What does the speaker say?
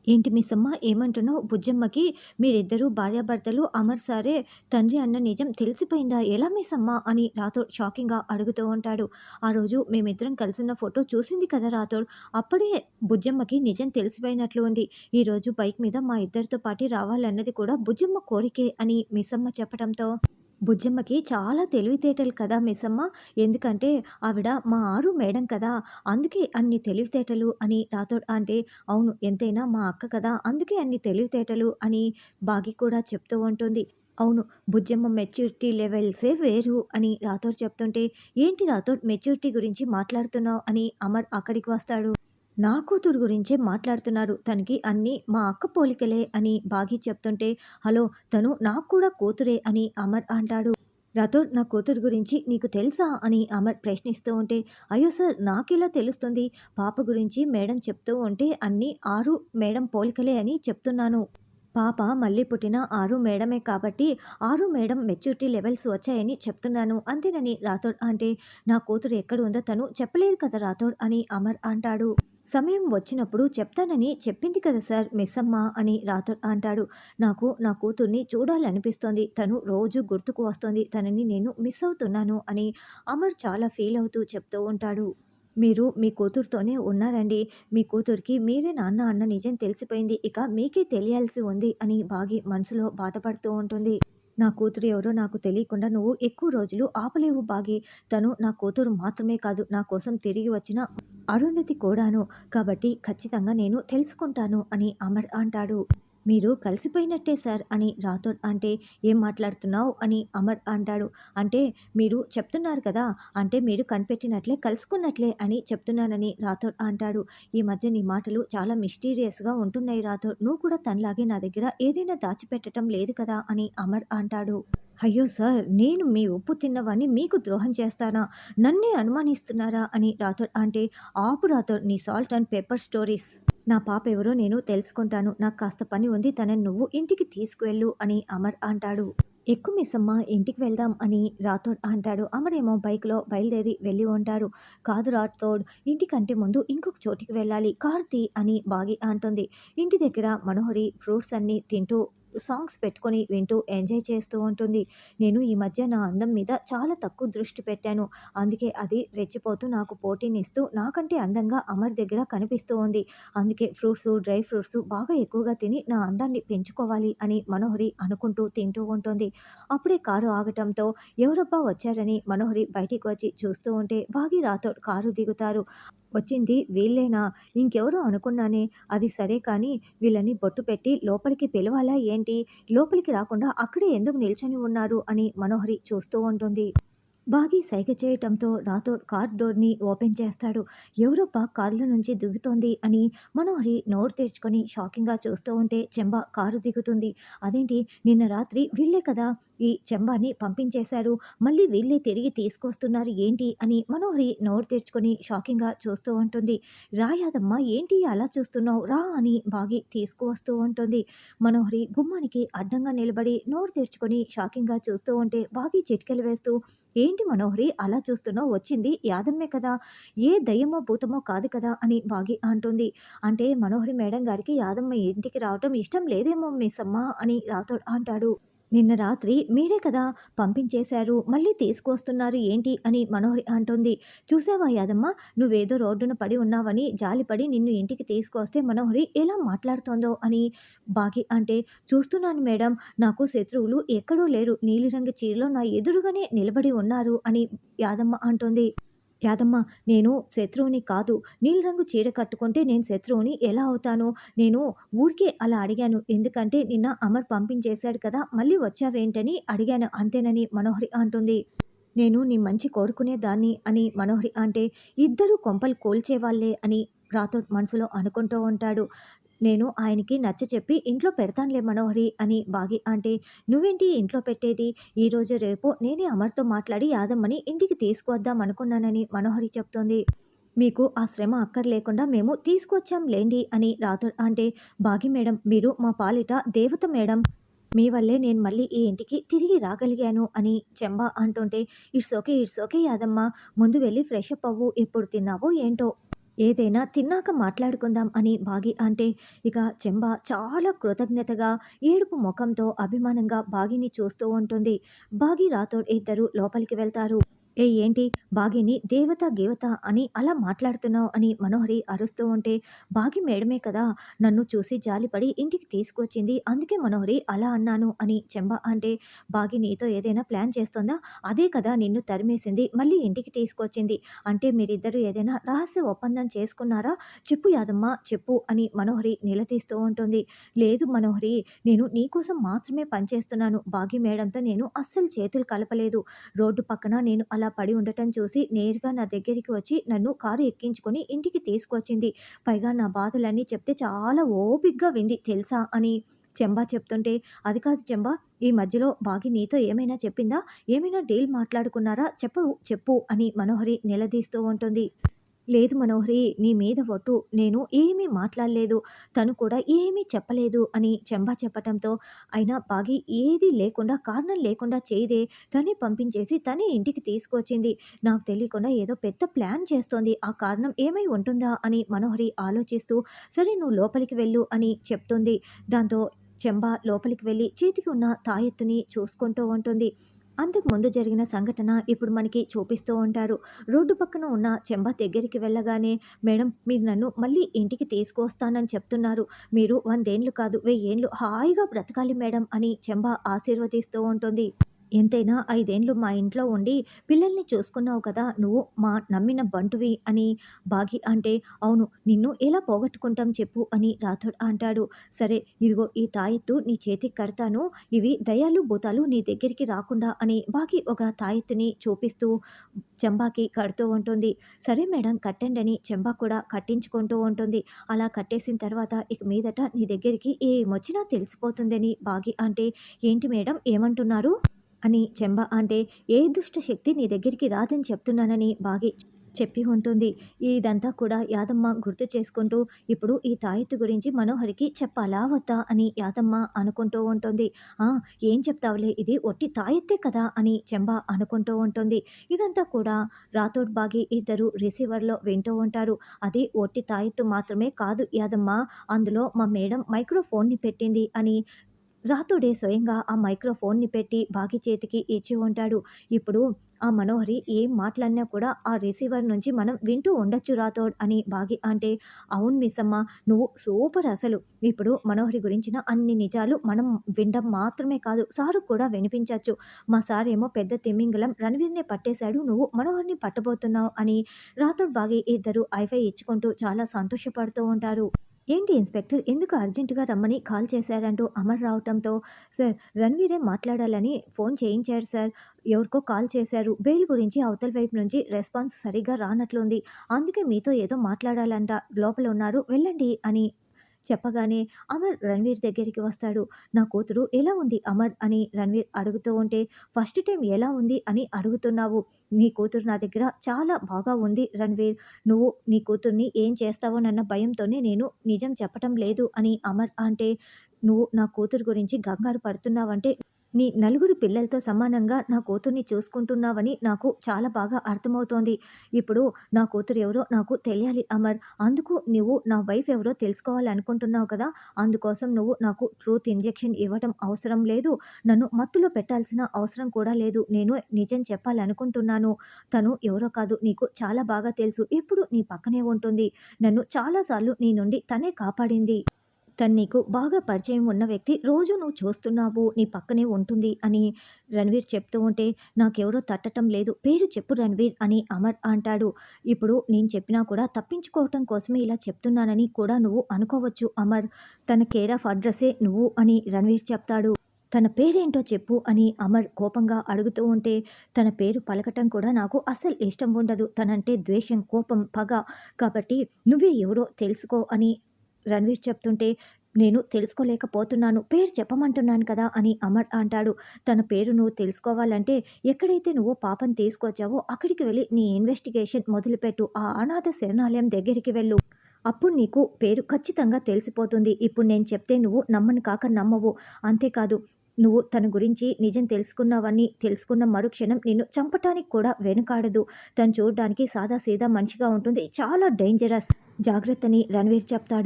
ఏంటి మిస్సమ్మ ఏమంటున్నావు? బుజ్జమ్మకి మీరిద్దరూ భార్యాభర్తలు అమర్ సారే తండ్రి అన్న నిజం తెలిసిపోయిందా? ఎలా మిస్సమ్మ అని రాథోడ్ షాకింగ్‌గా అడుగుతూ ఉంటాడు. ఆ రోజు మేమిద్దరం కలిసున్న ఫోటో చూసింది కదా రాథోడ్. అప్పుడే బుజ్జమ్మకి నిజం తెలిసిపోయినట్లు ఉంది. ఈరోజు బైక్ మీద మా ఇద్దరితో పాటు రావాలన్నది కూడా బుజ్జమ్మ కోరికే అని మిస్సమ్మ చెప్పడంతో బుజ్జమ్మకి చాలా తెలివితేటలు కదా మిస్సమ్మ. ఎందుకంటే ఆవిడ మా ఆరు మేడం కదా! అందుకే అన్ని తెలివితేటలు అని రాథోడ్ అంటే, అవును ఎంతైనా మా అక్క కదా! అందుకే అన్ని తెలివితేటలు అని బాగి కూడా చెప్తూ ఉంటుంది. అవును. బుజ్జమ్మ మెచ్యూరిటీ లెవెల్సే వేరు అని రాథోడ్ చెప్తుంటే, ఏంటి రాథోడ్ మెచ్యూరిటీ గురించి మాట్లాడుతున్నావు అని అమర్ అక్కడికి వస్తాడు. నా కూతురు గురించే మాట్లాడుతున్నారు. తనకి అన్నీ మా అక్క పోలికలే అని బాగి చెప్తుంటే, హలో! తను నాకు కూడా కూతురే అని అమర్ అంటాడు. రాథోడ్ నా కూతురు గురించి నీకు తెలుసా? అని అమర్ ప్రశ్నిస్తూ ఉంటే, అయ్యో సార్ నాకెలా తెలుస్తుంది? పాప గురించి మేడం చెప్తూ ఉంటే అన్నీ ఆరు మేడం పోలికలే అని చెప్తున్నాను. పాప మళ్ళీ పుట్టిన ఆరు మేడమే కాబట్టి ఆరు మేడం మెచ్యూరిటీ లెవెల్స్ వచ్చాయని చెప్తున్నాను. అంతేనని రాథోడ్ అంటే, నా కూతురు ఎక్కడ ఉందో తను చెప్పలేదు కదా రాథోడ్ అని అమర్ అంటాడు. సమయం వచ్చినప్పుడు చెప్తానని చెప్పింది కదా సార్ మిస్సమ్మ అని రాథోడ్ అంటాడు. నాకు నా కూతుర్ని చూడాలనిపిస్తోంది. తను రోజు గుర్తుకు వస్తోంది. తనని నేను మిస్ అవుతున్నాను అని అమర్ చాలా ఫీల్ అవుతూ చెప్తూ ఉంటాడు. మీరు మీ కూతురుతోనే ఉన్నారండి. మీ కూతురికి మీరే నాన్న అన్న నిజం తెలిసిపోయింది. ఇక మీకే తెలియాల్సి ఉంది అని బాగి మనసులో బాధపడుతూ ఉంటుంది. నా కూతురు ఎవరో నాకు తెలియకుండా నువ్వు ఎక్కువ రోజులు ఆపలేవు బాగి. తను నా కూతురు మాత్రమే కాదు, నా కోసం తిరిగి వచ్చిన అరుంధతి కూడాను. కాబట్టి ఖచ్చితంగా నేను తెలుసుకుంటాను అని అమర్ అంటాడు. మీరు కలిసిపోయినట్టే సార్ అని రాథోడ్ అంటే, ఏం మాట్లాడుతున్నావు అని అమర్ అంటాడు. అంటే మీరు చెప్తున్నారు కదా! అంటే మీరు కనిపెట్టినట్లే కలుసుకున్నట్లే అని చెప్తున్నానని రాథోడ్ అంటాడు. ఈ మధ్య నీ మాటలు చాలా మిస్టీరియస్‌గా ఉంటున్నాయి రాథోడ్. నువ్వు కూడా తనలాగే నా దగ్గర ఏదైనా దాచిపెట్టటం లేదు కదా! అని అమర్ అంటాడు. అయ్యో సార్! నేను మీ ఉప్పు తిన్నవాడిని మీకు ద్రోహం చేస్తానా? నన్నే అనుమానిస్తున్నారా? అని రాథోడ్ అంటే, ఆపు రాథోడ్ నీ సాల్ట్ అండ్ పెప్పర్ స్టోరీస్. నా పాప ఎవరో నేను తెలుసుకుంటాను. నాకు కాస్త పని ఉంది. తనని నువ్వు ఇంటికి తీసుకువెళ్ళు అని అమర్ అంటాడు. ఎక్కు మిస్సమ్మ ఇంటికి వెళ్దాం అని రాథోడ్ అంటాడు. అమరేమో బైక్‌లో బయలుదేరి వెళ్ళి ఉంటారు. కాదు రాథోడ్ ఇంటికంటే ముందు ఇంకొక చోటికి వెళ్ళాలి. కారు తీ అని బాగి అంటుంది. ఇంటి దగ్గర మనోహరి ఫ్రూట్స్ అన్నీ తింటూ సాంగ్స్ పెట్టుకొని వింటూ ఎంజాయ్ చేస్తూ ఉంటుంది. నేను ఈ మధ్య నా అందం మీద చాలా తక్కువ దృష్టి పెట్టాను. అందుకే అది రెచ్చిపోతూ నాకు పోటీనిస్తూ నాకంటే అందంగా అమర్ దగ్గర కనిపిస్తూ ఉంది. అందుకే ఫ్రూట్సు, డ్రై ఫ్రూట్సు బాగా ఎక్కువగా తిని నా అందాన్ని పెంచుకోవాలి అని మనోహరి అనుకుంటూ తింటూ ఉంటుంది. అప్పుడే కారు ఆగటంతో ఎవరబ్బా వచ్చారని మనోహరి బయటికి వచ్చి చూస్తూ ఉంటే భాగీ రాథోడ్ కారు దిగుతారు. వచ్చింది వీళ్ళేనా? ఇంకెవరో అనుకున్నానే. అది సరే కానీ వీళ్ళని బొట్టు పెట్టి లోపలికి పిలవాలా ఏంటి? లోపలికి రాకుండా అక్కడే ఎందుకు నిల్చొని ఉన్నారు అని మనోహరి చూస్తూ ఉంటుంది. బాగీ సైగ చేయటంతో రాథోడ్ కార్ డోర్‌ని ఓపెన్ చేస్తాడు. ఎవరబ్బా కార్‌లో నుంచి దిగుతోంది అని మనోహరి నోరు తెరుచుకొని షాకింగ్‌గా చూస్తూ ఉంటే చెంబ కారు దిగుతుంది. అదేంటి నిన్న రాత్రి వీళ్ళే కదా ఈ చెంబాని పంపించేశారు. మళ్ళీ వీళ్ళే తిరిగి తీసుకొస్తున్నారు ఏంటి అని మనోహరి నోరు తెరుచుకొని షాకింగ్‌గా చూస్తూ ఉంటుంది. రా యాదమ్మ ఏంటి అలా చూస్తున్నావు? రా అని బాగీ తీసుకువస్తూ ఉంటుంది. మనోహరి గుమ్మానికి అడ్డంగా నిలబడి నోరు తెరుచుకొని షాకింగ్‌గా చూస్తూ ఉంటే బాగీ చిటికెలు వేస్తూ ఏంటి మనోహరి అలా చూస్తున్నావు? వచ్చింది యాదమ్మే కదా! ఏ దయ్యమో, భూతమో కాదు కదా! అని బాగి అంటుంది. అంటే మనోహరి మేడం గారికి యాదమ్మ ఇంటికి రావటం ఇష్టం లేదేమో మిస్సమ్మ అని రాథోడ్ అంటాడు. నిన్న రాత్రి మీరే కదా పంపించేశారు. మళ్ళీ తీసుకొస్తున్నారు ఏంటి అని మనోహరి అంటుంది. చూసావా యాదమ్మ నువ్వేదో రోడ్డున పడి ఉన్నావని జాలిపడి నిన్ను ఇంటికి తీసుకొస్తే మనోహరి ఎలా మాట్లాడుతోందో అని బాగి అంటే, చూస్తున్నాను మేడం నాకు శత్రువులు ఎక్కడో లేరు. నీలిరంగు చీరలో నా ఎదురుగానే నిలబడి ఉన్నారు అని యాదమ్మ అంటుంది. యాదమ్మ నేను శత్రువుని కాదు. నీలిరంగు చీర కట్టుకుంటే నేను శత్రువుని ఎలా అవుతాను? నేను ఊరికే అలా అడిగాను. ఎందుకంటే నిన్న అమర్ పంపించేశాడు కదా! మళ్ళీ వచ్చావేంటని అడిగాను అంతేనని మనోహరి అంటుంది. నేను నీ మంచి కోరుకునేదాన్ని అని మనోహరి అంటే, ఇద్దరూ కొంపలు కూల్చేవాళ్ళే అని రాథోడ్ మనసులో అనుకుంటూ ఉంటాడు. నేను ఆయనకి నచ్చచెప్పి ఇంట్లో పెడతానులే మనోహరి అని బాగి అంటే, నువ్వేంటి ఇంట్లో పెట్టేది? ఈరోజు రేపో నేనే అమర్‌తో మాట్లాడి యాదమ్మని ఇంటికి తీసుకువద్దాం అనుకున్నానని మనోహరి చెప్తోంది. మీకు ఆ శ్రమ అక్కర్లేకుండా మేము తీసుకొచ్చాం లెండి అని రాథోడ్ అంటే, భాగి మేడం మీరు మా పాలిట దేవత మేడం. మీ వల్లే నేను మళ్ళీ ఈ ఇంటికి తిరిగి రాగలిగాను అని చెంబ అంటుంటే, it's okay. It's okay Yadamma. ముందు వెళ్లి ఫ్రెష్ అప్ అవ్వు. ఎప్పుడు తిన్నావో ఏంటో? ఏదైనా తిన్నాక మాట్లాడుకుందాం అని బాగి అంటే, ఇక చెంబ చాలా కృతజ్ఞతగా, ఏడుపు మొఖంతో అభిమానంగా బాగిని చూస్తూ ఉంటుంది. బాగి, రాథోడ్ ఇద్దరూ లోపలికి వెళ్తారు. "ఏయ్! ఏంటి బాగిని దేవత, గీవత అని అలా మాట్లాడుతున్నావు?" అని మనోహరి అరుస్తూ ఉంటే, "బాగి మేడమే కదా నన్ను చూసి జాలిపడి ఇంటికి తీసుకొచ్చింది. అందుకే మనోహరి అలా అన్నాను" అని చెంబ అంటే, "బాగి నీతో ఏదైనా ప్లాన్ చేస్తోందా? అదే కదా నిన్ను తరిమేసింది. మళ్ళీ ఇంటికి తీసుకొచ్చింది. అంటే మీరిద్దరూ ఏదైనా రహస్య ఒప్పందం చేసుకున్నారా? చెప్పు యాదమ్మ చెప్పు" అని మనోహరి నిలదీస్తూ ఉంటుంది. "లేదు మనోహరి, నేను నీకోసం మాత్రమే పనిచేస్తున్నాను. బాగి మేడంతో నేను అస్సలు చేతులు కలపలేదు. రోడ్డు పక్కన నేను అలా పడి ఉండటం చూసి నేరుగా నా దగ్గరికి వచ్చి నన్ను కారు ఎక్కించుకొని ఇంటికి తీసుకొచ్చింది. పైగా నా బాధలన్నీ చెప్తే చాలా ఓపికగా వింది తెలుసా" అని చెంబా చెప్తుంటే, "అది కాదు చెంబా, ఈ మధ్యలో బాగి నీతో ఏమైనా చెప్పిందా? ఏమైనా డీల్ మాట్లాడుకున్నారా? చెప్పు" అని మనోహరి నిలదీస్తూ ఉంటుంది. "లేదు మనోహరి, నీ మీద ఒట్టు. నేను ఏమీ మాట్లాడలేదు. తను కూడా ఏమీ చెప్పలేదు" అని చెంబా చెప్పటంతో, అయినా బాగి ఏదీ లేకుండా, కారణం లేకుండా చేయదే. తనే పంపించేసి, తనే ఇంటికి తీసుకొచ్చింది. నాకు తెలియకుండా ఏదో పెద్ద ప్లాన్ చేస్తోంది. ఆ కారణం ఏమై ఉంటుందా అని మనోహరి ఆలోచిస్తూ, "సరే నువ్వు లోపలికి వెళ్ళు" అని చెప్తుంది. దాంతో చెంబా లోపలికి వెళ్ళి చేతికి ఉన్న తాయెత్తుని చూసుకుంటూ ఉంటుంది. అంతకు ముందు జరిగిన సంఘటన ఇప్పుడు మనకి చూపిస్తూ ఉంటారు. రోడ్డు పక్కన ఉన్న చెంబ దగ్గరికి వెళ్ళగానే, "మేడం మీరు నన్ను మళ్ళీ ఇంటికి తీసుకొస్తానని చెప్తున్నారు. మీరు 100 ఏండ్లు కాదు 1000 ఏండ్లు హాయిగా బ్రతకాలి మేడం" అని చెంబ ఆశీర్వదిస్తూ ఉంటుంది. "ఎంతైనా 5 ఏండ్లు మా ఇంట్లో ఉండి పిల్లల్ని చూసుకున్నావు కదా! నువ్వు మా నమ్మిన బంటువి" అని బాగి అంటే, "అవును, నిన్ను ఎలా పోగొట్టుకుంటాం చెప్పు" అని రాథోడ్ అంటాడు. "సరే ఇదిగో ఈ తాయెత్తు నీ చేతికి కడతాను. ఇవి దయ్యాలు, భూతాలు నీ దగ్గరికి రాకుండా" అని బాగి ఒక తాయెత్తుని చూపిస్తూ చెంబాకి కడుతూ ఉంటుంది. "సరే మేడం కట్టండి" అని చెంబా కూడా కట్టించుకుంటూ ఉంటుంది. అలా కట్టేసిన తర్వాత, "ఇక మీదట నీ దగ్గరికి ఏమొచ్చినా తెలిసిపోతుందని" బాగి అంటే, "ఏంటి మేడం ఏమంటున్నారు?" అని చెంబ అంటే, "ఏ దుష్ట శక్తి నీ దగ్గరికి రాదని చెప్తున్నానని" బాగి చెప్పి ఉంటుంది. ఇదంతా కూడా యాదమ్మ గుర్తు చేసుకుంటూ, ఇప్పుడు ఈ తాయెత్తు గురించి మనోహరికి చెప్పాలా వద్దా అని యాదమ్మ అనుకుంటూ ఉంటుంది. "ఆ! ఏం చెప్తావులే, ఇది ఒట్టి తాయెత్తే కదా" అని చెంబ అనుకుంటూ ఉంటుంది. ఇదంతా కూడా రాథోడ్, బాగి ఇద్దరు రిసీవర్‌లో వింటూ ఉంటారు. "అది ఒట్టి తాయెత్తు మాత్రమే కాదు యాదమ్మ, అందులో మా మేడం మైక్రోఫోన్‌ని పెట్టింది" అని రాతోడే స్వయంగా ఆ మైక్రోఫోన్‌ని పెట్టి బాగి చేతికి ఇచ్చి ఉంటాడు. ఇప్పుడు ఆ మనోహరి ఏం మాట్లాడినా కూడా ఆ రిసీవర్ నుంచి మనం వింటూ ఉండొచ్చు రాథోడ్ అని బాగి అంటే, "అవును మిస్సమ్మ, నువ్వు సూపర్ అసలు. ఇప్పుడు మనోహరి గురించిన అన్ని నిజాలు మనం వినడం మాత్రమే కాదు, సారుకు కూడా వినిపించొచ్చు. మా సారేమో పెద్ద తిమింగలం రణవీర్‌నే పట్టేశాడు. నువ్వు మనోహరిని పట్టబోతున్నావు" అని రాథోడ్, బాగి ఇద్దరు హైఫై ఇచ్చుకుంటూ చాలా సంతోషపడుతూ ఉంటారు. "ఏంటి ఇన్స్‌పెక్టర్ ఎందుకు అర్జెంట్‌గా రమ్మని కాల్ చేశారంటూ అమర్ రావటంతో, "సార్ రణవీరే మాట్లాడాలని ఫోన్ చేయించారు సార్. ఎవరికో కాల్ చేశారు. బెయిల్ గురించి అవతల వైపు నుంచి రెస్పాన్స్ సరిగ్గా రానట్లుంది. అందుకే మీతో ఏదో మాట్లాడాలంట. లోపల ఉన్నారు వెళ్ళండి" అని చెప్పగానే అమర్ రణవీర్ దగ్గరికి వస్తాడు. "నా కూతురు ఎలా ఉంది అమర్" అని రణవీర్ అడుగుతూ ఉంటే, "ఫస్ట్ టైమ్ ఎలా ఉంది అని అడుగుతున్నావు? నీ కూతురు నా దగ్గర చాలా బాగా ఉంది రణవీర్. నువ్వు నీ కూతుర్ని ఏం చేస్తావోనన్న భయంతోనే నేను నిజం చెప్పటం లేదు" అని అమర్ అంటే, "నువ్వు నా కూతురు గురించి కంగారు పడుతున్నావంటే, నీ నలుగురు పిల్లలతో సమానంగా నా కూతుర్ని చూసుకుంటున్నావని నాకు చాలా బాగా అర్థమవుతోంది. ఇప్పుడు నా కూతురు ఎవరో నాకు తెలియాలి అమర్. అందుకు నువ్వు నా వైఫ్ ఎవరో తెలుసుకోవాలనుకుంటున్నావు కదా! అందుకోసం నువ్వు నాకు ట్రూత్ ఇంజెక్షన్ ఇవ్వటం అవసరం లేదు. నన్ను మత్తులో పెట్టాల్సిన అవసరం కూడా లేదు. నేను నిజం చెప్పాలనుకుంటున్నాను. తను ఎవరో కాదు, నీకు చాలా బాగా తెలుసు. ఎప్పుడు నీ పక్కనే ఉంటుంది. నన్ను చాలా సార్లు నీ నుండి తనే కాపాడింది. తను నీకు బాగా పరిచయం ఉన్న వ్యక్తి. రోజు నువ్వు చూస్తున్నావు. నీ పక్కనే ఉంటుంది" అని రణవీర్ చెప్తూ ఉంటే, "నాకెవరో తట్టటం లేదు. పేరు చెప్పు రణవీర్" అని అమర్ అంటాడు. "ఇప్పుడు నేను చెప్పినా కూడా తప్పించుకోవటం కోసమే ఇలా చెప్తున్నానని కూడా నువ్వు అనుకోవచ్చు అమర్. తన కేర్ ఆఫ్ అడ్రస్సే నువ్వు" అని రణవీర్ చెప్తాడు. "తన పేరేంటో చెప్పు" అని అమర్ కోపంగా అడుగుతూ ఉంటే, "తన పేరు పలకటం కూడా నాకు అస్సలు ఇష్టం ఉండదు. తనంటే ద్వేషం, కోపం, పగ. కాబట్టి నువ్వే ఎవరో తెలుసుకో" అని రణవీర్ చెప్తుంటే, "నేను తెలుసుకోలేకపోతున్నాను. పేరు చెప్పమంటున్నాను కదా" అని అమర్ అంటాడు. "తన పేరు నువ్వు తెలుసుకోవాలంటే ఎక్కడైతే నువ్వు పాపని తీసుకొచ్చావో అక్కడికి వెళ్ళి నీ ఇన్వెస్టిగేషన్ మొదలుపెట్టు. ఆ అనాథ శరణాలయం దగ్గరికి వెళ్ళు. అప్పుడు నీకు పేరు ఖచ్చితంగా తెలిసిపోతుంది. ఇప్పుడు నేను చెప్తే నువ్వు నమ్మను కాక నమ్మవు. అంతేకాదు, నువ్వు తన గురించి నిజం తెలుసుకున్నావని తెలుసుకున్న మరుక్షణం నిన్ను చంపటానికి కూడా వెనుకాడదు. తను చూడడానికి సాదాసీదా మనిషిగా ఉంటుంది. చాలా డేంజరస్. జాగ్రత్త అని రణవీర్ చెప్తాడు.